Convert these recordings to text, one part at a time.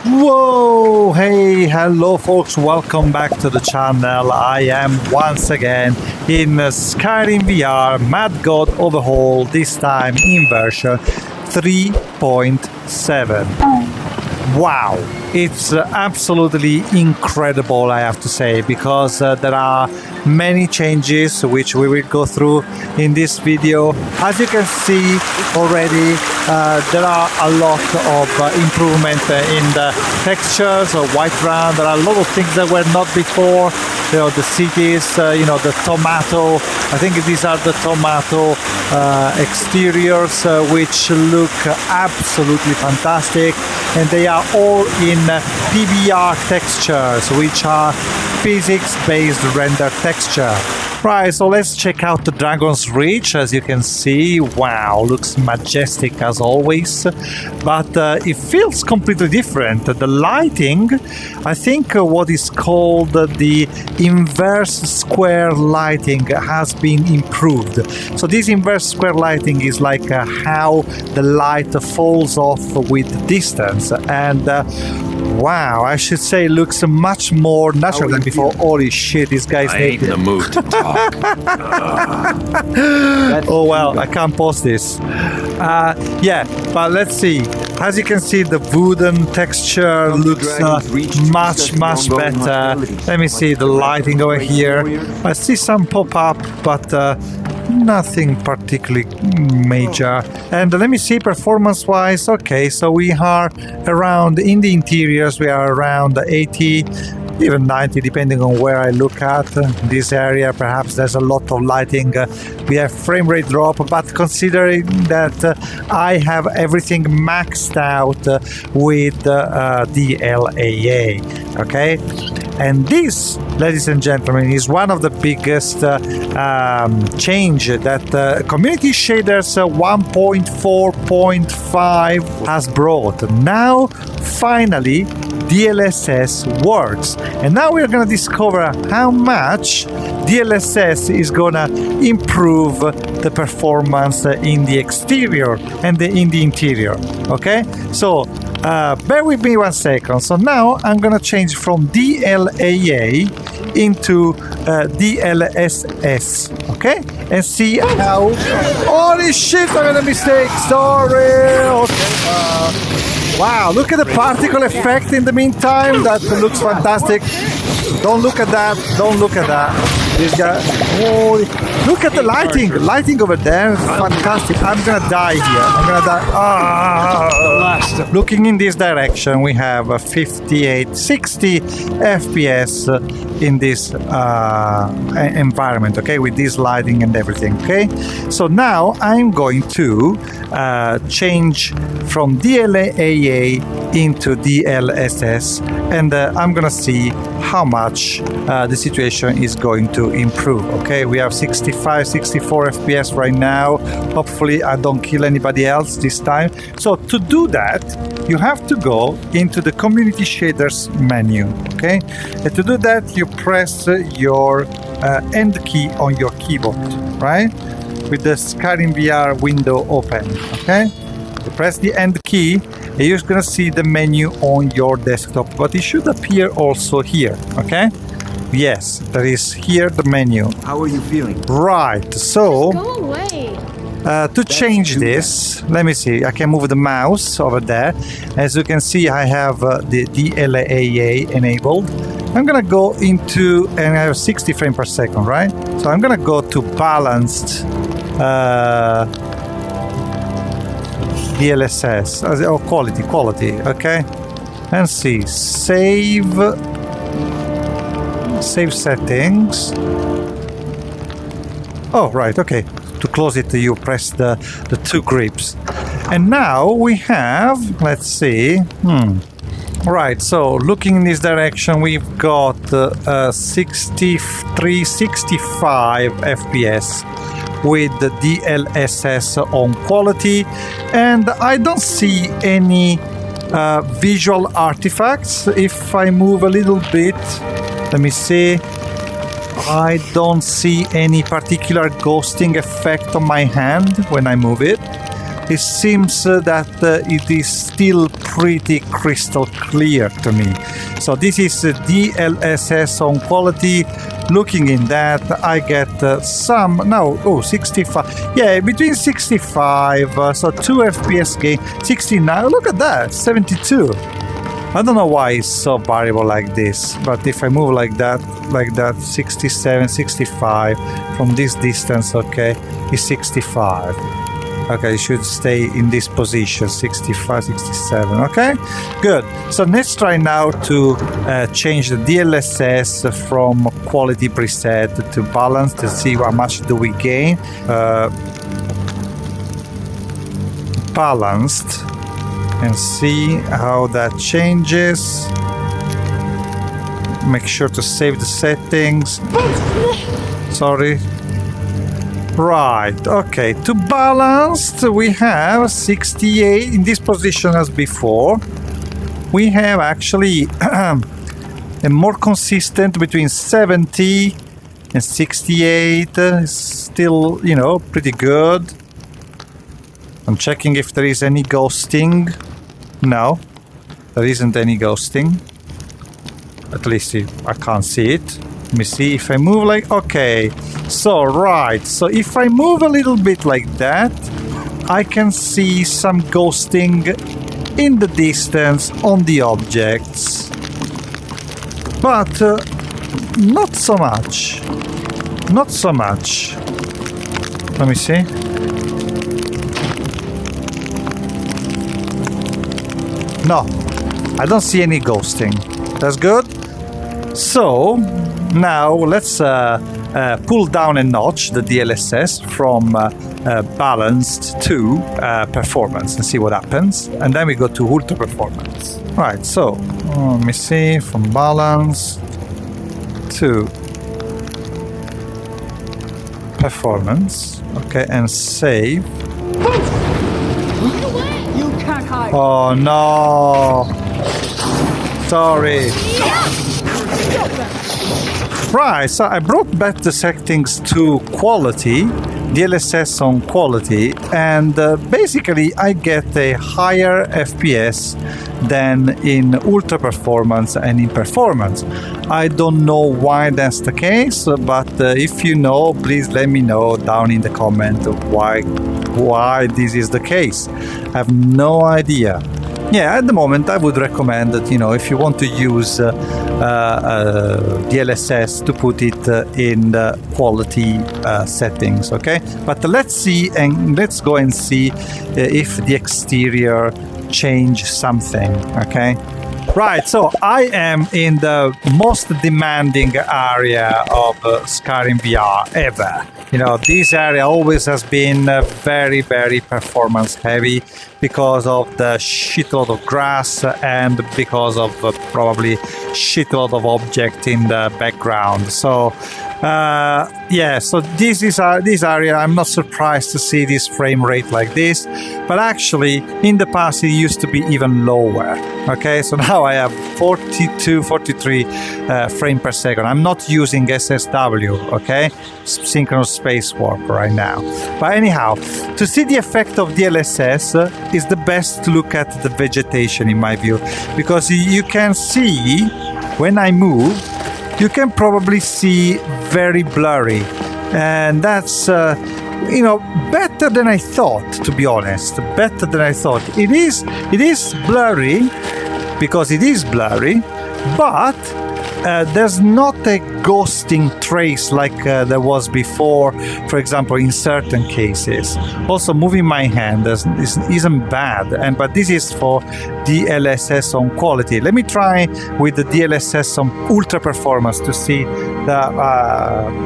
Whoa! Hey, hello folks, welcome back to the channel. I am once again in Skyrim VR Mad God Overhaul, this time in version 3.7. Wow, it's absolutely incredible, I have to say, because there are many changes which we will go through in this video. As you can see already, there are a lot of improvement in the textures of Whiterun. There are a lot of things that were not before. You know, the cities, the tomato, I think these are the tomato exteriors, which look absolutely fantastic, and they are all in PBR textures, which are physics-based render texture. Right, so let's check out the Dragonsreach. As you can see, wow, looks majestic as always, but it feels completely different. The lighting, I think what is called the inverse square lighting has been improved. So this inverse square lighting is like how the light falls off with distance, and wow, I should say looks much more natural than before. Holy shit, this guy's ain't in the mood to talk. Oh well, I can't post this. Yeah, but let's see. As you can see, the wooden texture looks much better. Let me see the lighting over here. I see some pop up, but nothing particularly major. And let me see performance wise. Okay, so we are around, in the interiors we are around 80, even 90, depending on where I look at. This area perhaps there's a lot of lighting. We have frame rate drop, but considering that I have everything maxed out with DLAA, okay? And this, ladies and gentlemen, is one of the biggest change that Community Shaders 1.4.5 has brought. Now, finally, DLSS works. And now we're going to discover how much DLSS is going to improve the performance in the exterior and in the interior. Okay? So, bear with me 1 second. So now I'm going to change from DLAA into DLSS. Okay? And see how... Holy shit, I made a mistake. Sorry. Okay. Wow, look at the particle effect in the meantime. That looks fantastic. Don't look at that. Don't look at that. This guy. Oh, look at the lighting. Lighting over there. Fantastic. I'm going to die here. I'm going to die. Looking in this direction, we have 58, 60 FPS in this environment, okay, with this lighting and everything, okay? So now I'm going to change from DLAA into DLSS, and I'm gonna see how much the situation is going to improve. Okay, we have 65, 64 FPS right now. Hopefully I don't kill anybody else this time. So to do that, you have to go into the Community Shaders menu, okay? And to do that, you press your End key on your keyboard, right? With the Skyrim VR window open, okay? You press the End key, and you're gonna see the menu on your desktop, but it should appear also here, okay? Yes, there is here the menu. How are you feeling? Right, so... Go away. To change this, let me see, I can move the mouse over there. As you can see, I have the DLAA enabled. I'm gonna go into, and I have 60 frames per second, right? So I'm gonna go to balanced DLSS, or quality, okay? And see, save settings. Oh, right, okay. To close it, you press the two grips. And now we have, let's see, right, so looking in this direction, we've got 63, 65 FPS with the DLSS on quality, and I don't see any visual artifacts. If I move a little bit, let me see, I don't see any particular ghosting effect on my hand when I move it. it seems that it is still pretty crystal clear to me. So this is DLSS on quality. Looking in that, I get 65. Yeah, between 65, so 2 FPS gain, 69. Look at that, 72. I don't know why it's so variable like this, but if I move like that, 67, 65, from this distance, okay, is 65. Okay, it should stay in this position, 65, 67, okay? Good. So let's try now to change the DLSS from quality preset to balance to see how much do we gain. Balanced, and see how that changes. Make sure to save the settings. Sorry. Right, okay, to balanced we have 68 in this position as before. We have actually a more consistent between 70 and 68, still, you know, pretty good. I'm checking if there is any ghosting. No, there isn't any ghosting. At least I can't see it. Let me see if I move like, okay, so right, so if I move a little bit like that, I can see some ghosting in the distance on the objects, but not so much, not so much. Let me see. No, I don't see any ghosting. That's good. So now let's pull down a notch the DLSS from balanced to performance and see what happens. And then we go to ultra performance. Right, so let me see, from balance to performance. Okay, and save. You can't hide. Oh no! Sorry. Right, so I brought back the settings to quality, DLSS on quality, and basically I get a higher FPS than in ultra performance and in performance. I don't know why that's the case, but if you know, please let me know down in the comment why this is the case. I have no idea. Yeah, at the moment I would recommend that, you know, if you want to use DLSS, to put it in the quality settings, okay? But let's see, and let's go and see if the exterior change something, okay? Right, so I am in the most demanding area of Skyrim VR ever. You know, this area always has been very, very performance heavy because of the shitload of grass and because of probably shitload of object in the background. So yeah, so this area, I'm not surprised to see this frame rate like this, but actually in the past it used to be even lower. Okay, so now I have 42, 43 frame per second. I'm not using SSW, okay, synchronous space warp right now. But anyhow, to see the effect of DLSS is the best to look at the vegetation in my view, because you can see when I move, you can probably see very blurry, and that's you know, better than I thought, to be honest. Better than I thought. It is blurry because it is blurry, but there's not a ghosting trace like there was before, for example, in certain cases. Also, moving my hand isn't bad, but this is for DLSS on quality. Let me try with the DLSS on ultra performance to see the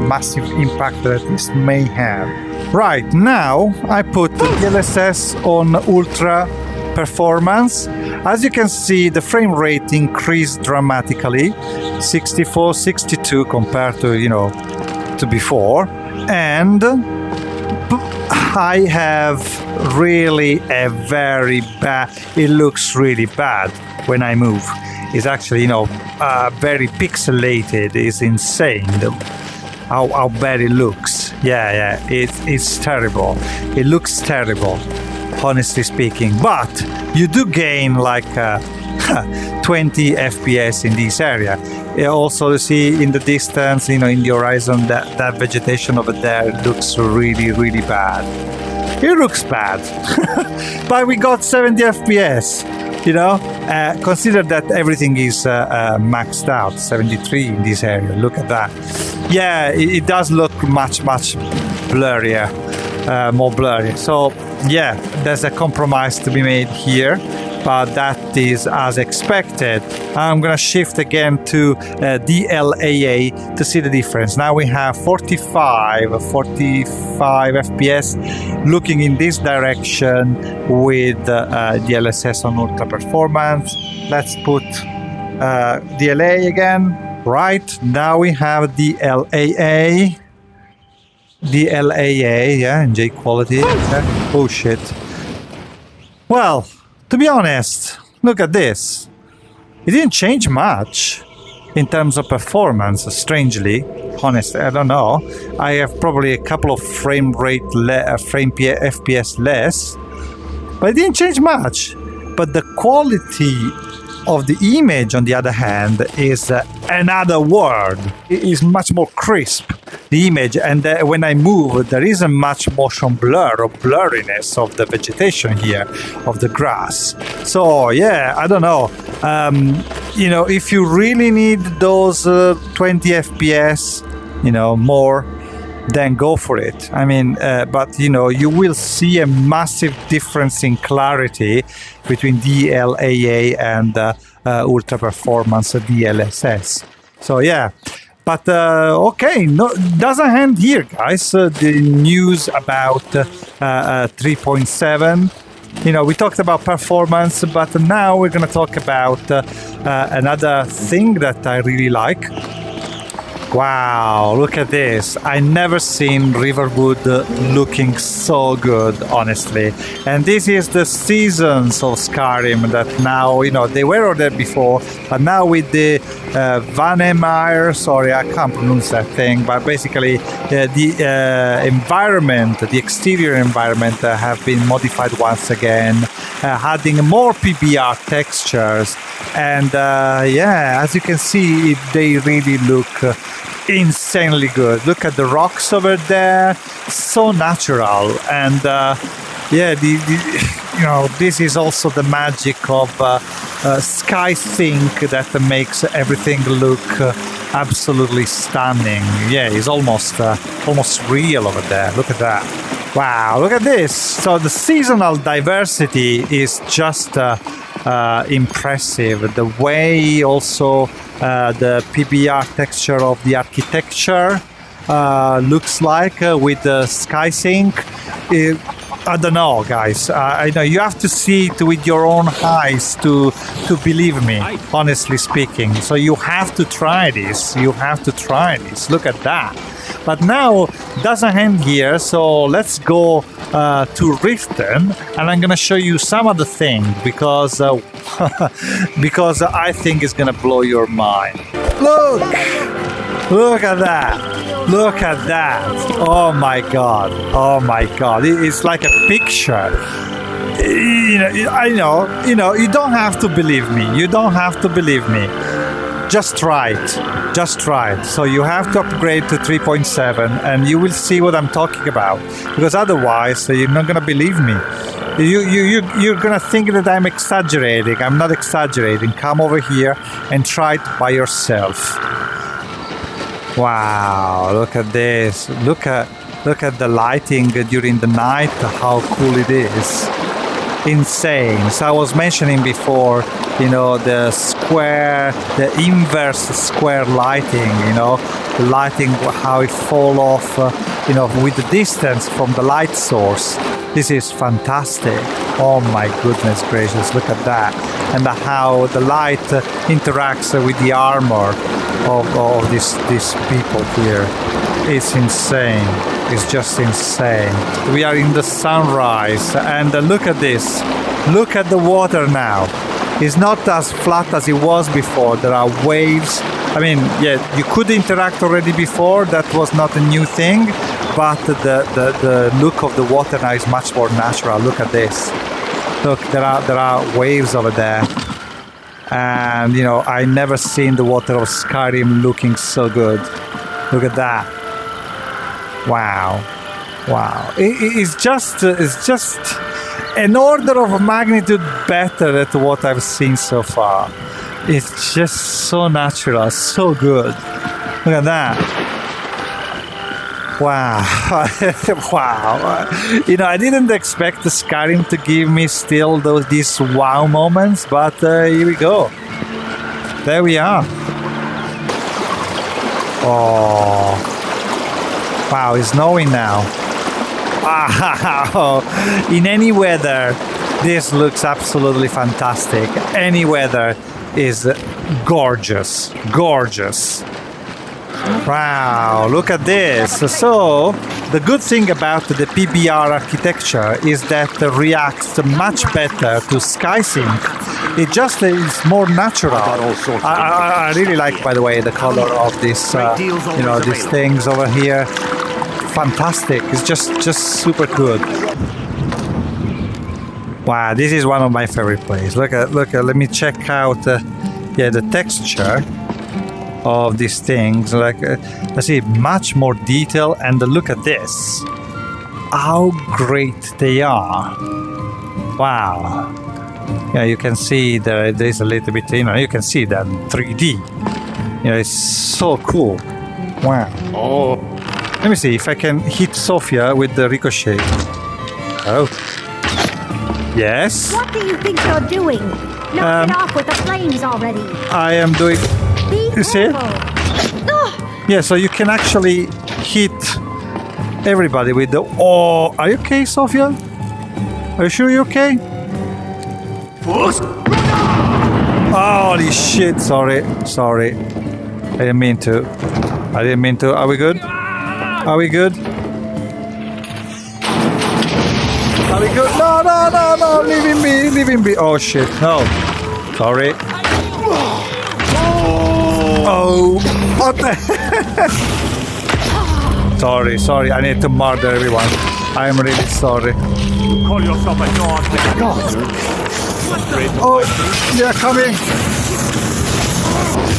massive impact that this may have. Right, now I put the DLSS on ultra performance. As you can see, the frame rate increased dramatically, 64, 62 compared to, you know, to before, and I have really a very bad, it looks really bad when I move. It's actually, you know, very pixelated. It's insane how bad it looks. Yeah, it's terrible. It looks terrible. honestly speaking. But you do gain like 20 FPS in this area. Also, you see in the distance, in the horizon, that vegetation over there looks really, really bad. It looks bad, but we got 70 FPS. Consider that everything is maxed out, 73 in this area. Look at that. Yeah, it does look much blurrier, more blurry. So yeah, there's a compromise to be made here, but that is as expected. I'm gonna shift again to DLAA to see the difference. Now we have 45 FPS looking in this direction with DLSS on ultra performance. Let's put DLA again. Right, now we have DLAA, yeah, and J quality. Oh shit. Well, to be honest, look at this. It didn't change much in terms of performance, strangely. Honestly, I don't know. I have probably a couple of FPS less, but it didn't change much. But the quality of the image, on the other hand, is another word. It is much more crisp, the image, and when I move, there isn't much motion blur or blurriness of the vegetation here, of the grass. So yeah, I don't know. If you really need those 20 FPS, more, then go for it. I mean, but you will see a massive difference in clarity between DLAA and ultra performance DLSS. So yeah, but okay, no, doesn't end here, guys. The news about 3.7. We talked about performance, but now we're gonna talk about another thing that I really like. Wow, look at this. I never seen Riverwood looking so good, honestly. And this is the seasons of Skyrim that now, they were there before, but now with the Vanaheimr, sorry, I can't pronounce that thing, but basically the environment, the exterior environment have been modified once again, adding more PBR textures. And yeah, as you can see, they really look insanely good. Look at the rocks over there, so natural. And yeah, this is also the magic of Sky Sync that makes everything look absolutely stunning. Yeah, it's almost real over there. Look at that. Wow, look at this. So the seasonal diversity is just impressive. The way also the PBR texture of the architecture looks like with the Sky Sync. I don't know, guys. I know you have to see it with your own eyes to believe me, honestly speaking. So you have to try this. You have to try this. Look at that. But now doesn't end here, so let's go to Riften, and I'm gonna show you some of the things because because I think it's gonna blow your mind. Look at that! Look at that! Oh my god! Oh my god! It's like a picture. I know. You don't have to believe me. You don't have to believe me. Just try it. Just try it. So you have to upgrade to 3.7 and you will see what I'm talking about. Because otherwise you're not gonna believe me. You're gonna think that I'm exaggerating. I'm not exaggerating. Come over here and try it by yourself. Wow, look at this. Look at the lighting during the night, how cool it is. Insane. So I was mentioning before, the square, the inverse square lighting, the lighting, how it fall off, with the distance from the light source. This is fantastic. Oh my goodness gracious, look at that. And how the light interacts with the armor of these people here. It's insane. It's just insane. We are in the sunrise, and look at this. Look at the water now. It's not as flat as it was before. There are waves. I mean, yeah, you could interact already before. That was not a new thing. but the look of the water now is much more natural. Look at this. Look, there are waves over there, and you know, I never seen the water of Skyrim looking so good. Look at that! Wow, wow! It's just an order of magnitude better than what I've seen so far. It's just so natural, so good. Look at that! Wow, wow! You know, I didn't expect the Skyrim to give me still these wow moments, but here we go. There we are. Oh, wow! It's snowing now. Wow! In any weather, this looks absolutely fantastic. Any weather is gorgeous, gorgeous. Wow, look at this. So, the good thing about the PBR architecture is that it reacts much better to SkySync. It just is more natural. I really like, by the way, the color of this, you know, these things over here. Fantastic. It's just super good. Wow, this is one of my favorite places. Look at, let me check out, yeah, the texture of these things. Like, I see much more detail, and look at this. How great they are. Wow. Yeah, you can see that there's a little bit, you know, you can see that 3D. You know, it's so cool. Wow. Oh. Let me see if I can hit Sofia with the ricochet. Oh. Yes? What do you think you're doing? Knock it off with the flames already. I am doing... You see? Yeah, so you can actually hit everybody with the... Oh, are you okay, Sofia? Are you sure you're okay? Holy shit, sorry. I didn't mean to. Are we good? Are we good? Are we good? No, leave him be. Oh shit, no. Sorry. Oh, what the heck? Sorry, I need to murder everyone. I am really sorry. You call yourself a god? Oh, they're coming.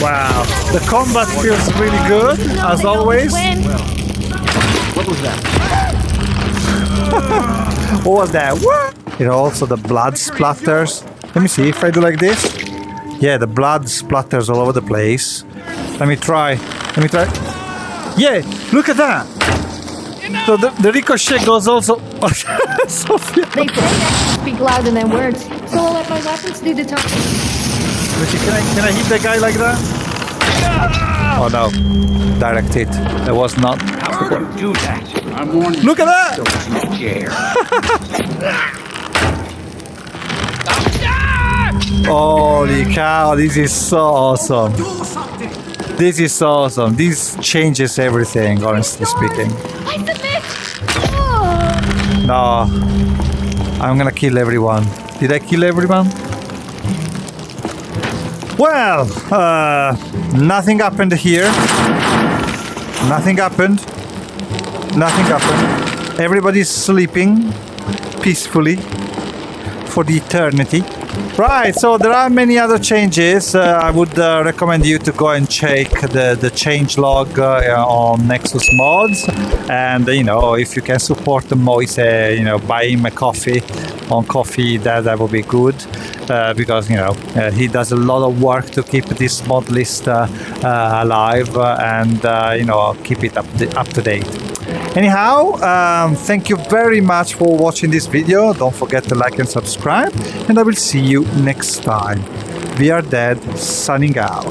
Wow, the combat feels really good, as always. What was that? What was that? What? You know, also the blood splatters. Let me see if I do like this. Yeah, the blood splatters all over the place. Let me try. Yeah, look at that. So the ricochet goes also... Sophia. They speak louder than words. So I'll let my weapons do the talking. Can I hit the guy like that? Oh no. Direct hit. That was not... How would you do that? I'm warning. Look at that! Don't you dare. Holy cow, this is so awesome. This is so awesome. This changes everything, honestly speaking. I submit! Oh. No. I'm gonna kill everyone. Did I kill everyone? Well, nothing happened here. Nothing happened. Everybody's sleeping peacefully for the eternity. Right, so there are many other changes. I would recommend you to go and check the change log on Nexus Mods, and you know, if you can support Moise, you know, buy him a coffee on Coffee. That would be good, because you know, he does a lot of work to keep this mod list alive, and you know, keep it up to date. Anyhow, thank you very much for watching this video. Don't forget to like and subscribe, and I will see you next time. We are dead, signing out.